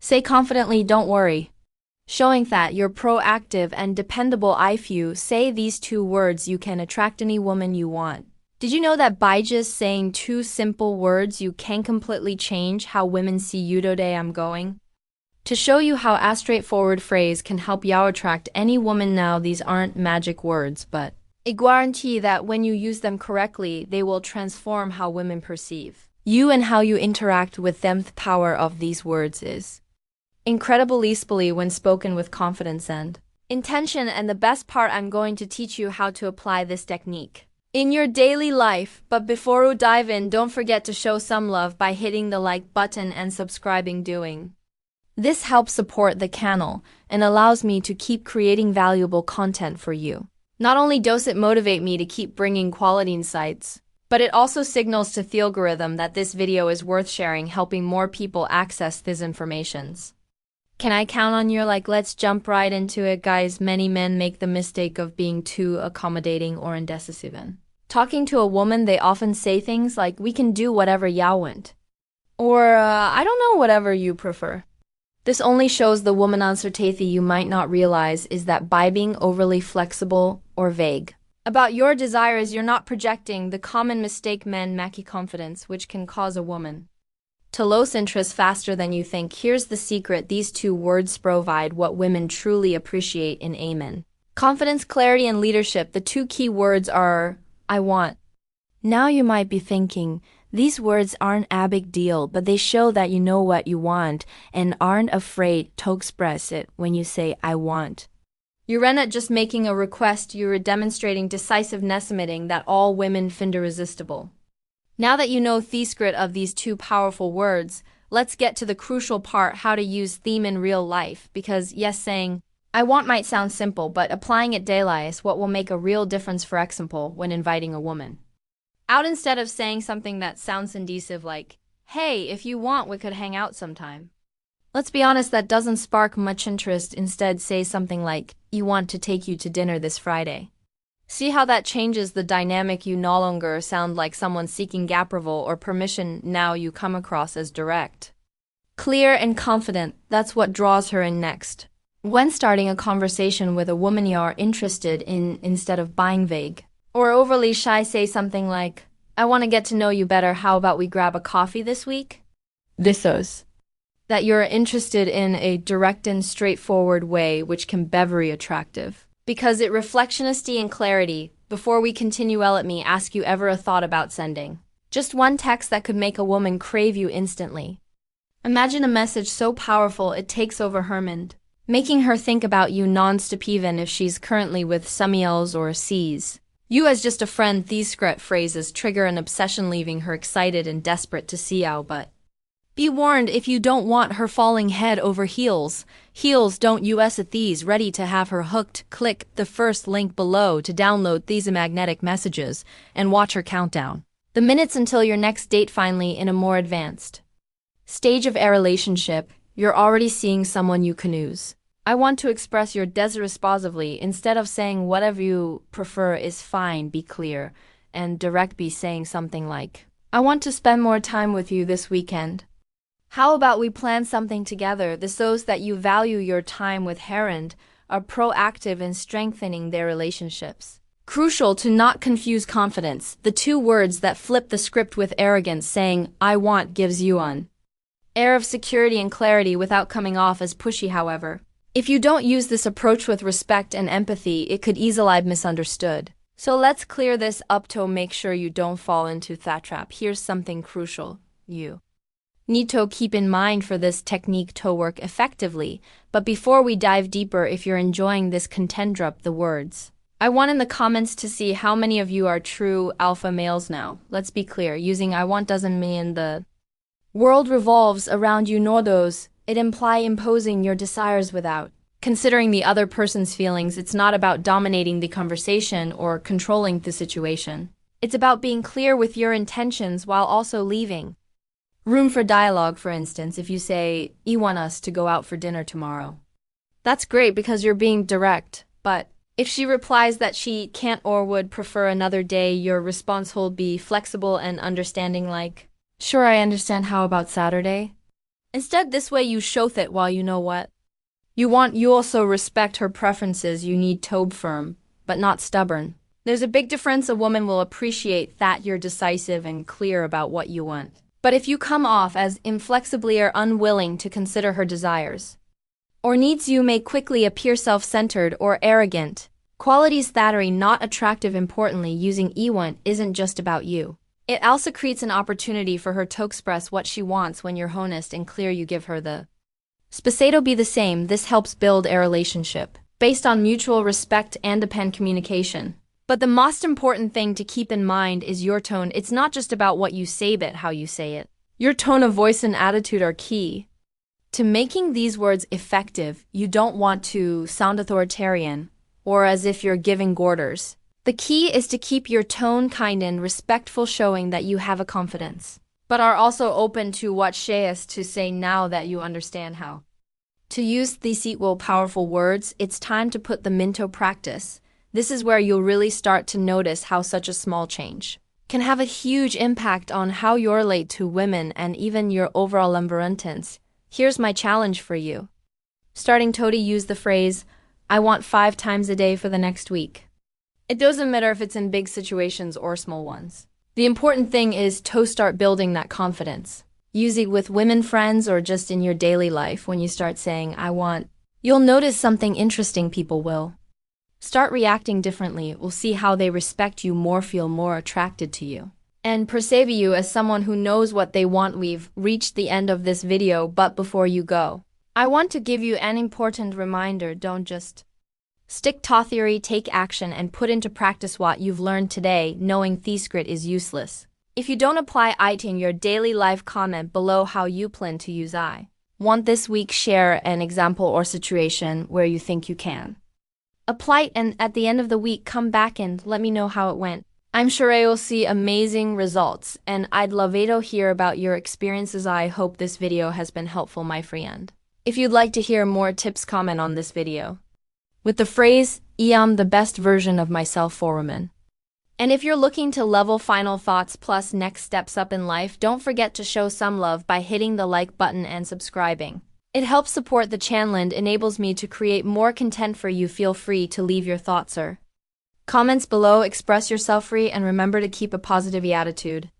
Say confidently, don't worry. Showing that you're proactive and dependable. If you say these two words, you can attract any woman you want. Did you know that by just saying two simple words, you can completely change how women see you? Today I'm going to show you how a straightforward phrase can help you attract any woman. Now, these aren't magic words, but I guarantee that when you use them correctly, they will transform how women perceive you and how you interact with them. The power of these words is incredibly when spoken with confidence and intention, and the best part, I'm going to teach you how to apply this technique in your daily life. But before we dive in, don't forget to show some love by hitting the like button and subscribing. Doing this helps support the channel and allows me to keep creating valuable content for you. Not only does it motivate me to keep bringing quality insights, but it also signals to the algorithm that this video is worth sharing, helping more people access these informations. Can I count on your like? Let's jump right into it, guys. Many men make the mistake of being too accommodating or indecisive. In talking to a woman, they often say things like, we can do whatever you want. Or, I don't know, whatever you prefer. This only shows the woman uncertainty. You might not realize is that by being overly flexible or vague about your desires, you're not projecting the common mistake men make: confidence, which can cause a woman to lose interest faster than you think. Here's the secret. These two words provide what women truly appreciate in a man: confidence, clarity, and leadership. The two key words are I want. Now you might be thinking, these words aren't a big deal, but they show that you know what you want and aren't afraid to express it. When you say I want, you're not just making a request, you're demonstrating decisiveness, admitting that all women find irresistible. Now that you know the secret of these two powerful words, let's get to the crucial part: how to use them in real life. Because yes, saying I want might sound simple, but applying it daily is what will make a real difference. For example, when inviting a woman out, instead of saying something that sounds indecisive like, hey, if you want, we could hang out sometime. Let's be honest, that doesn't spark much interest. Instead, say something like, you want to take you to dinner this Friday. See how that changes the dynamic? You no longer sound like someone seeking approval or permission. Now you come across as direct, clear, and confident. That's what draws her in next. When starting a conversation with a woman you are interested in, instead of being vague or overly shy, say something like, I want to get to know you better. How about we grab a coffee this week? This shows that you're interested in a direct and straightforward way, which can be very attractive because it reflects honesty and clarity. Before we continue, let me ask you, ever a thought about sending just one text that could make a woman crave you instantly? Imagine a message so powerful it takes over her mind, making her think about you non-stop even if she's currently with someone else or sees you as just a friend. These script phrases trigger an obsession, leaving her excited and desperate to see you. But be warned, if you don't want her falling head over heels, don't use these. Ready to have her hooked? Click the first link below to download these magnetic messages and watch her count down the minutes until your next date. Finally, in a more advanced stage of a relationship, you're already seeing someone you can use. I want to express your desires positively. Instead of saying whatever you prefer is fine, be clear and direct. Be saying something like, I want to spend more time with you this weekend. How about we plan something together? This shows that you value your time with her and are proactive in strengthening their relationships. Crucial to not confuse confidence, the two words that flip the script, with arrogance. Saying I want gives you an air of security and clarity without coming off as pushy. However, if you don't use this approach with respect and empathy, it could easily be misunderstood. So let's clear this up to make sure you don't fall into that trap. Here's something crucial you need to keep in mind for this technique to work effectively. But before we dive deeper, if you're enjoying this content, drop the words I want in the comments to see how many of you are true alpha males. Now, let's be clear, using I want doesn't mean the world revolves around you, nor those it imply imposing your desires without considering the other person's feelings. It's not about dominating the conversation or controlling the situation. It's about being clear with your intentions while also leaving room for dialogue. For instance, if you say, you want us to go out for dinner tomorrow, that's great because you're being direct. But if she replies that she can't or would prefer another day, your response will be flexible and understanding, like, sure, I understand, how about Saturday? Instead, this way you show it while you know what you want. You also respect her preferences. You need to be firm, but not stubborn. There's a big difference. A woman will appreciate that you're decisive and clear about what you want. But if you come off as inflexibly or unwilling to consider her desires or needs, you may quickly appear self-centered or arrogant. Qualities that are not attractive. Importantly, using "I want" isn't just about you. It also creates an opportunity for her to express what she wants. When you're honest and clear, you give her the space to be the same. This helps build a relationship based on mutual respect and depend communication. But the most important thing to keep in mind is your tone. It's not just about what you say, but how you say it. Your tone of voice and attitude are key to making these words effective. You don't want to sound authoritarian or as if you're giving orders. The key is to keep your tone kind and respectful, showing that you have a confidence, but are also open to what she has to say. Now that you understand how to use these powerful words, it's time to put them into practice. This is where you'll really start to notice how such a small change can have a huge impact on how you relate to women and even your overall environment. Here's my challenge for you. Starting to use the phrase, "I want" 5 times a day for the next week. It doesn't matter if it's in big situations or small ones. The important thing is to start building that confidence. Use it with women friends or just in your daily life. When you start saying, "I want," you'll notice something interesting. People will start reacting differently. We'll see how they respect you more, feel more attracted to you, and perceive you as someone who knows what they want. We've reached the end of this video, but before you go, I want to give you an important reminder. Don't just stick to theory, take action and put into practice what you've learned today. Knowing theory is useless if you don't apply it in your daily life. Comment below how you plan to use "I want" this week. Share an example or situation where you think you can apply it, and at the end of the week, come back and let me know how it went. I'm sure you'll see amazing results, and I'd love to hear about your experiences. I hope this video has been helpful, my friend. If you'd like to hear more tips, comment on this video with the phrase, "I am the best version of myself for women." And if you're looking to level final thoughts plus next steps up in life, don't forget to show some love by hitting the like button and subscribing. It helps support the channel and enables me to create more content for you. Feel free to leave your thoughts or comments below, express yourself free, and remember to keep a positive attitude.